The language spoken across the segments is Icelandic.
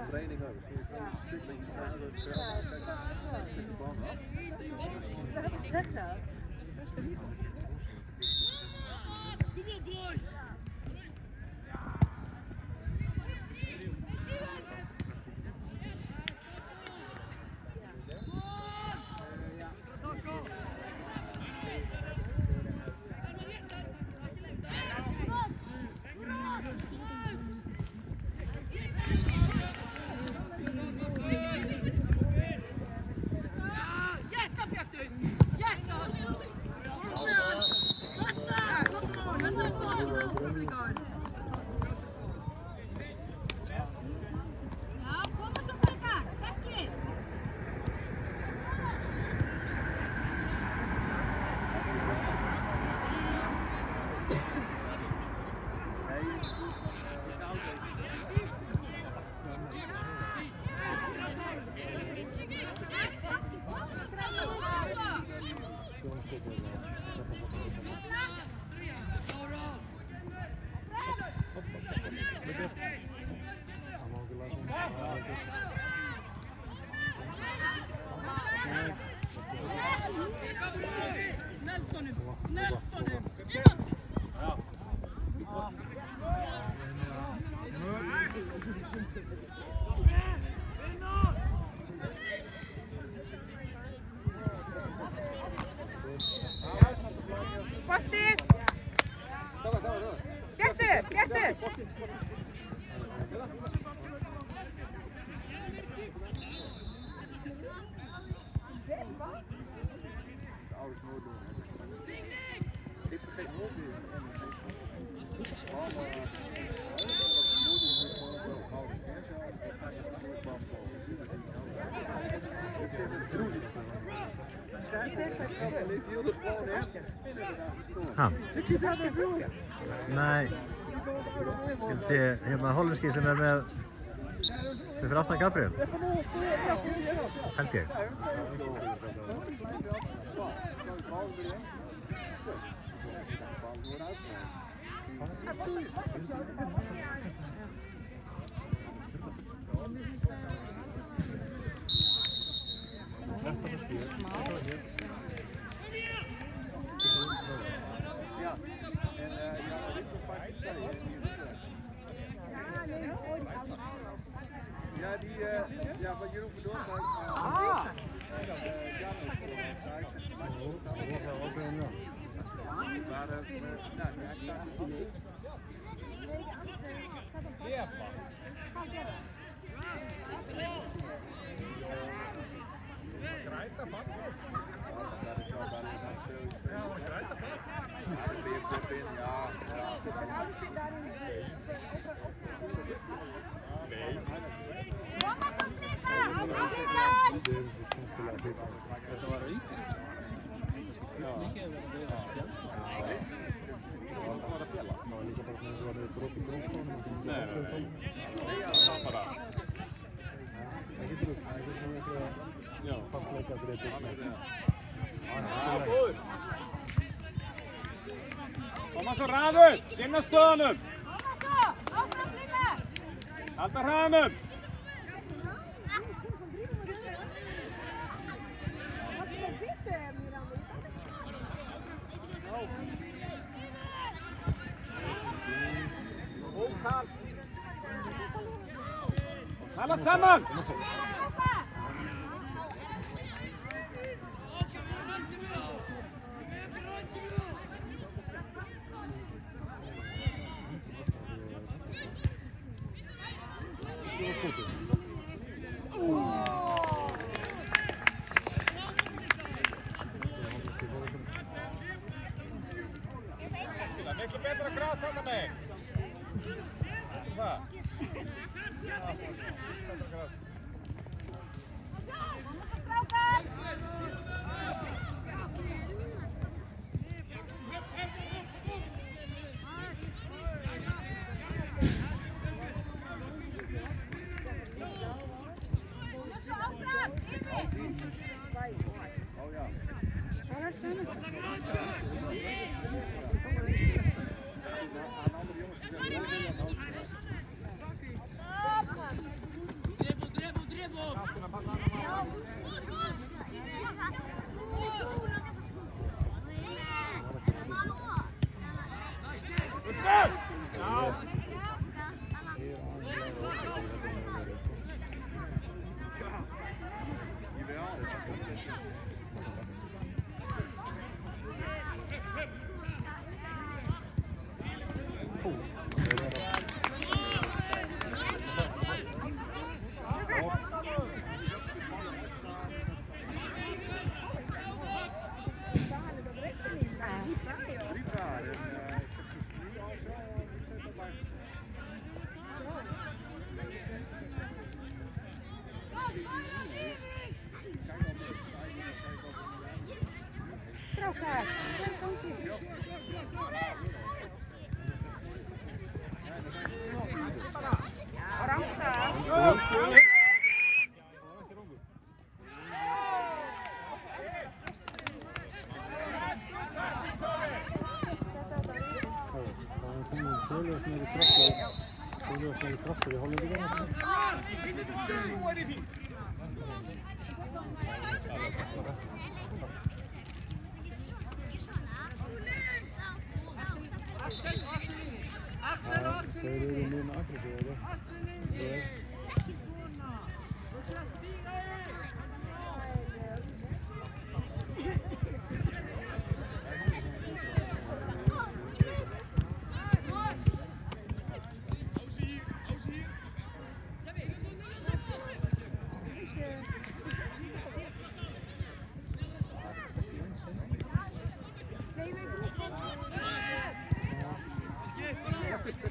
training ook. Zie je gewoon een stuk met je staan, dat is de bal af. Dat heb ik gezegd nou. Kom op boys! Ik vergeet nooit meer. Nei, ég sé hérna hollenski sem með sem fyrir aftan Gabriel. Held ég. Ja, wat Jeroen Verdoor zei. Kom maar zo, Raven! Zin naar steunen! Laat maar ramen! Alla samman! Mycket bättre gräs än mig. Va? Trocar. Orang tak.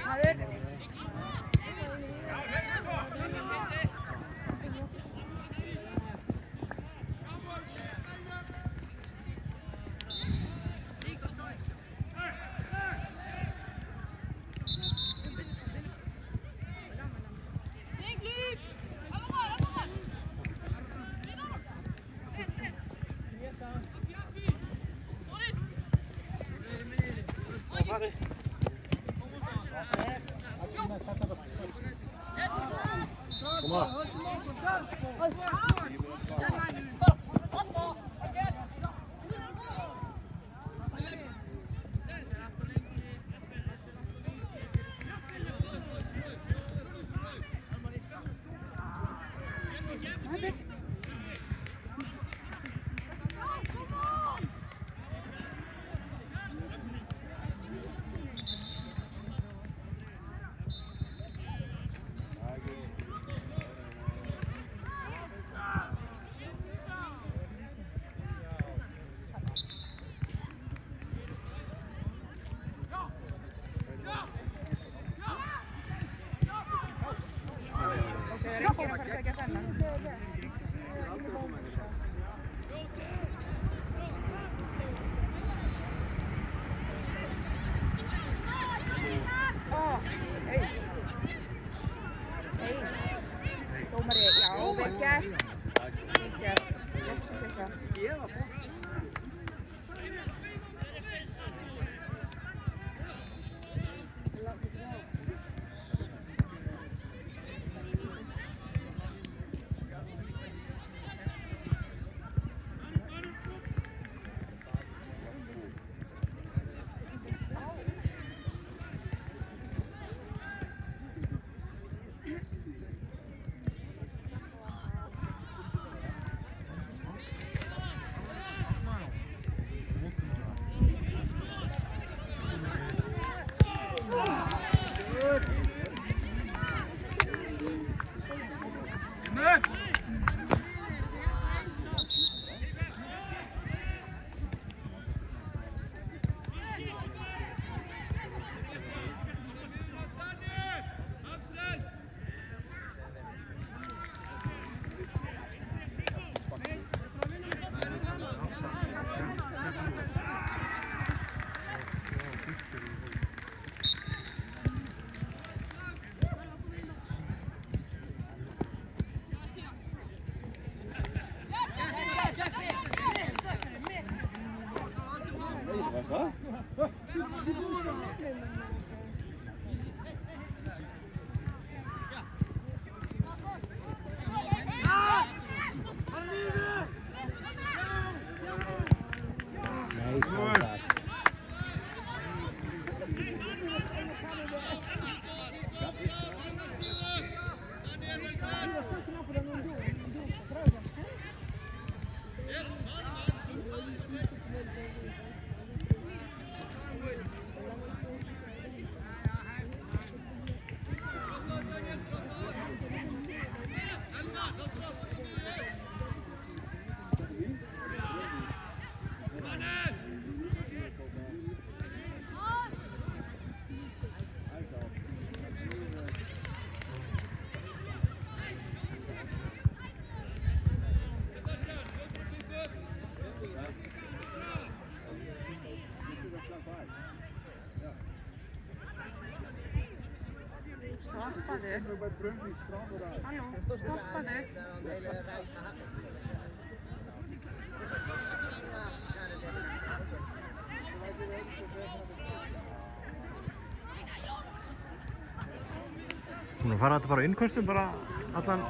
A ver. Quiero försöka fälla. Hej. Hej. Domare, ja, veckar. Veckar. Också säkra. Stoppaðu. Halló, stoppaðu. Hún fara þetta bara á innköstum bara allan.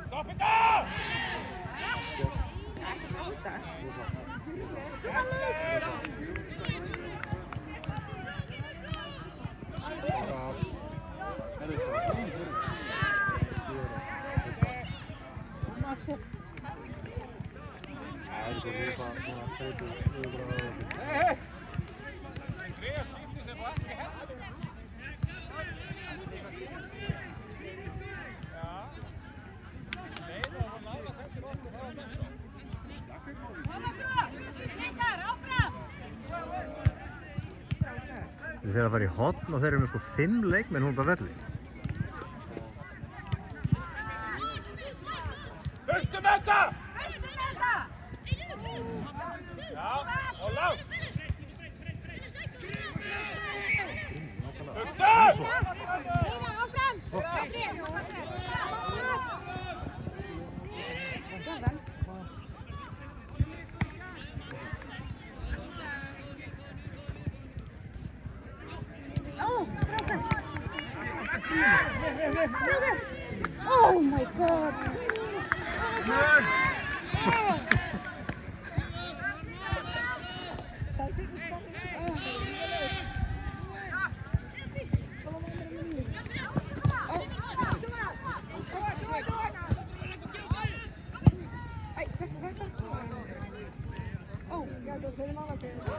Stopp þetta! Þeir eru að fara í horn og þeir eru með sko 5 leikmenn út á velli. Höstum þetta! Já, og langt! Oh my god! Oh, ja, dat is helemaal oké. Ja,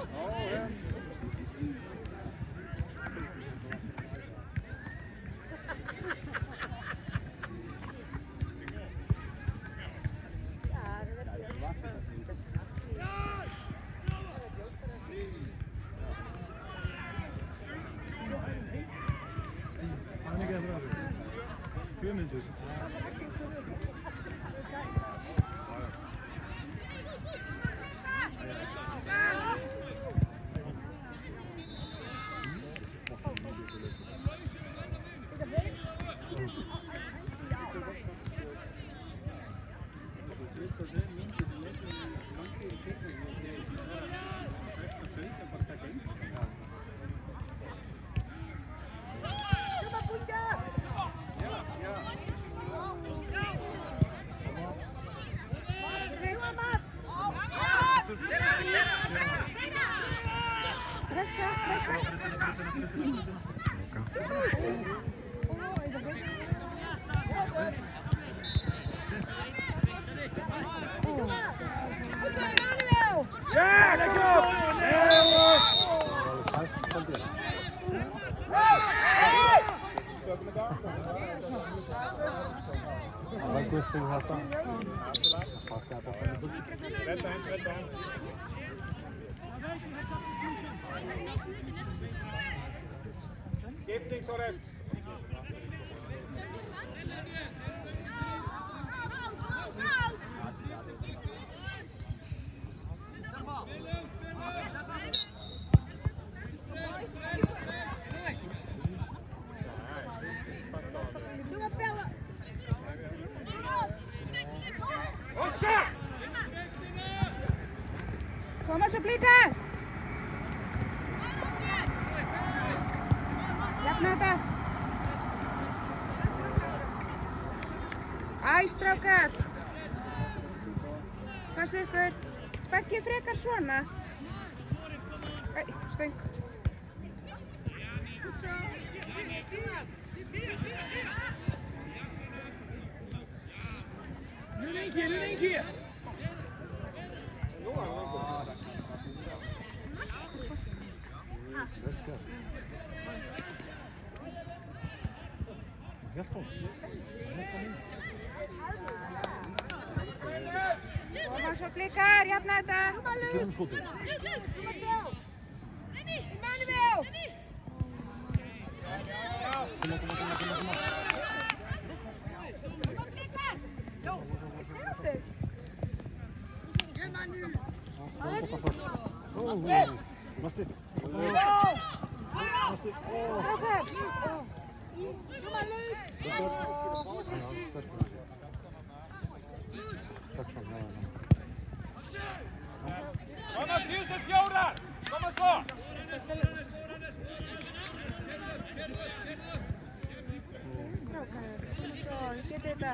let's go! Skipting korrekt. Thomas op blikken! Jafna þetta! Æ, strákar! Passið ykkur! Sparkið frekar svona! Æ, stöng! Nu är det Thomas op blikken! Jafna þetta! Emmanuel! Masti! Strákar! Koma laug! Koma síðustu fjórar! Koma svo! Strákar, koma svo, þið getið þetta.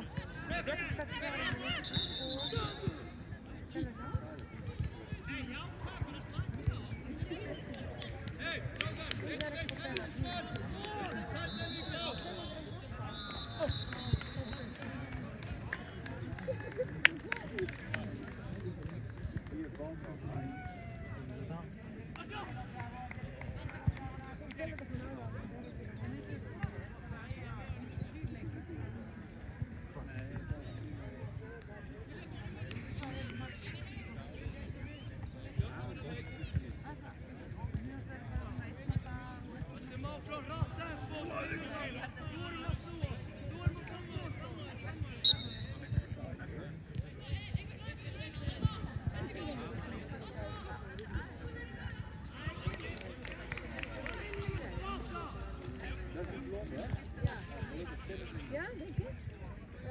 Ja, denk ik.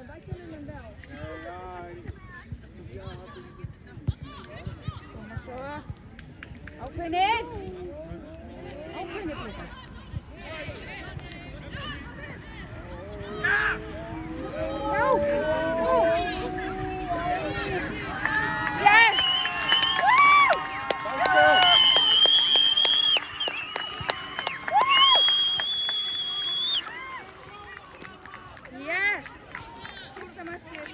Wij kennen hem wel. Kom maar zo. Opening! Opening, flikker. No! Yes! Woo! Yes! Sista markið.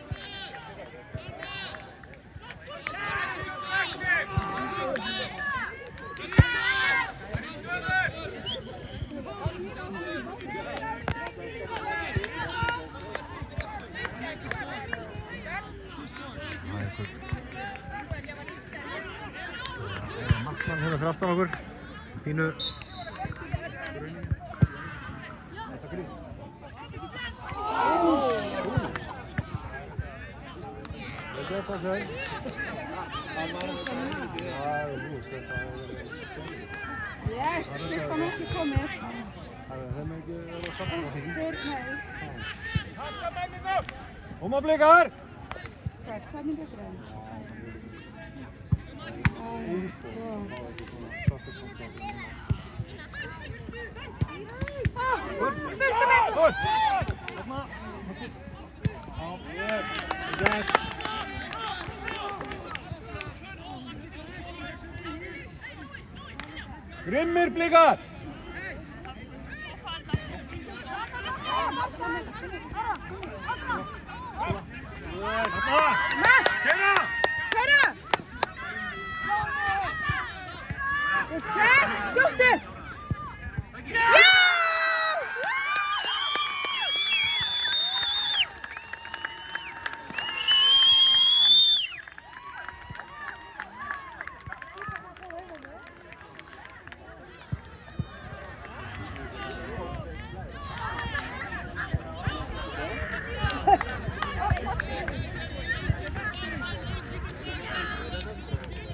Mattan hérna fyrir aftan okkur. Pínu. Yes, sista markið komið. Passa mennið upp! Koma blikar! Hvað myndi þetta vera? Grimmir blikar! Kera! Kæra! Skjóttu! Já!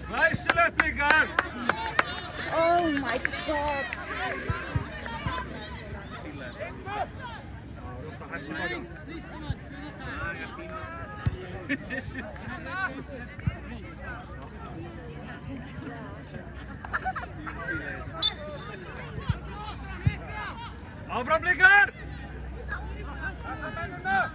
Glæsilegt blikar! Oh my god! Áfram blikar! Passa mennið upp!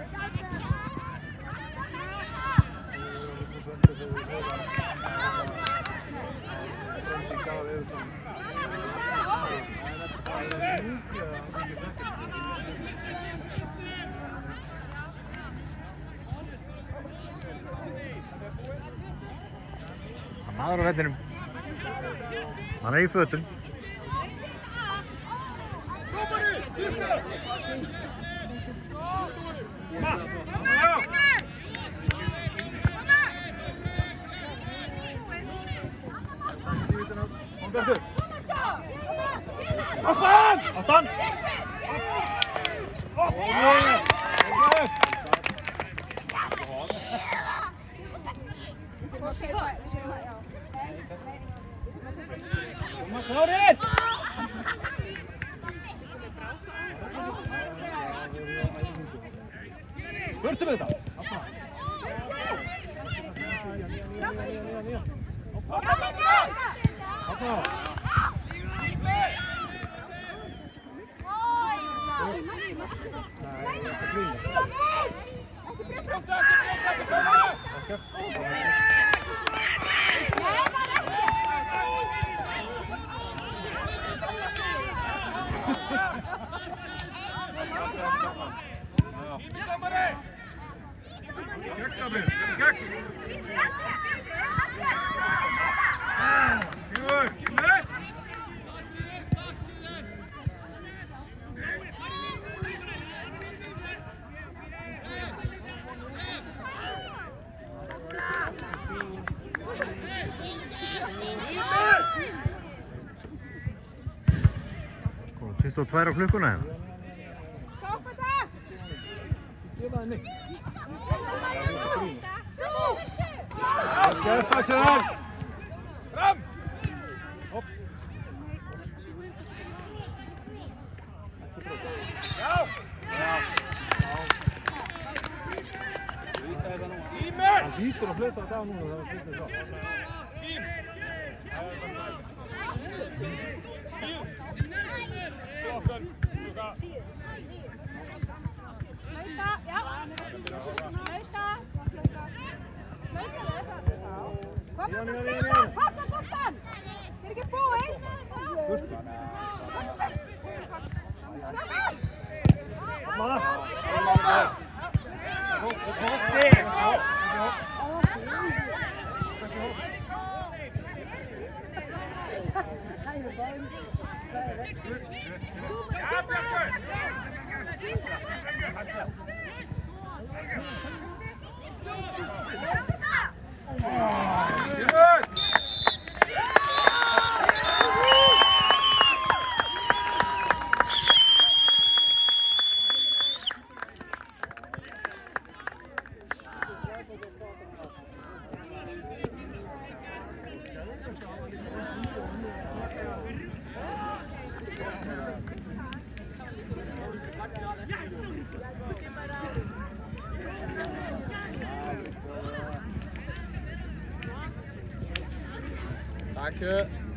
Maður á vellinum. Hann er í fötum. Áttan! Koma klárir! Burtu með þetta. Komum 22 á klukkuna hérna. Stoppa það! Gefa það neitt. Gert Axel! Fram! Hopp. Já! Tími! Hann hlýtur að fleta þetta á núna þegar hann flyttir það. Tím! Lauta, já. Lauta. Passa boltan! Er ekki búinn? Danke.